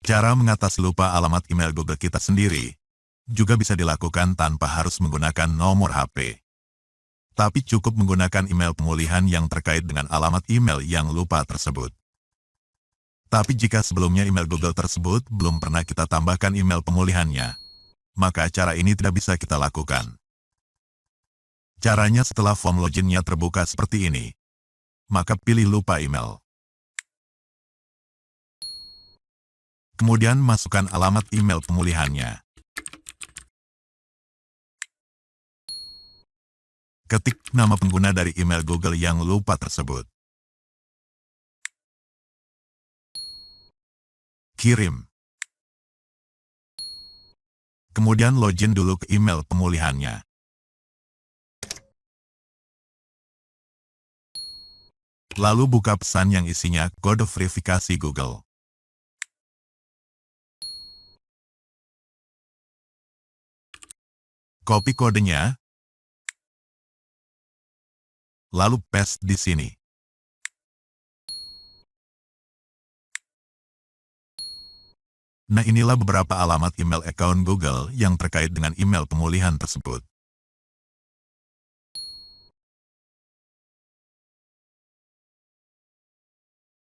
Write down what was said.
Cara mengatasi lupa alamat email Google kita sendiri juga bisa dilakukan tanpa harus menggunakan nomor HP. Tapi cukup menggunakan email pemulihan yang terkait dengan alamat email yang lupa tersebut. Tapi jika sebelumnya email Google tersebut belum pernah kita tambahkan email pemulihannya, maka cara ini tidak bisa kita lakukan. Caranya setelah form login-nya terbuka seperti ini, maka pilih lupa email. Kemudian masukkan alamat email pemulihannya. Ketik nama pengguna dari email Google yang lupa tersebut. Kirim. Kemudian login dulu ke email pemulihannya. Lalu buka pesan yang isinya kode verifikasi Google. Copy kodenya, lalu paste di sini. Nah, inilah beberapa alamat email account Google yang terkait dengan email pemulihan tersebut.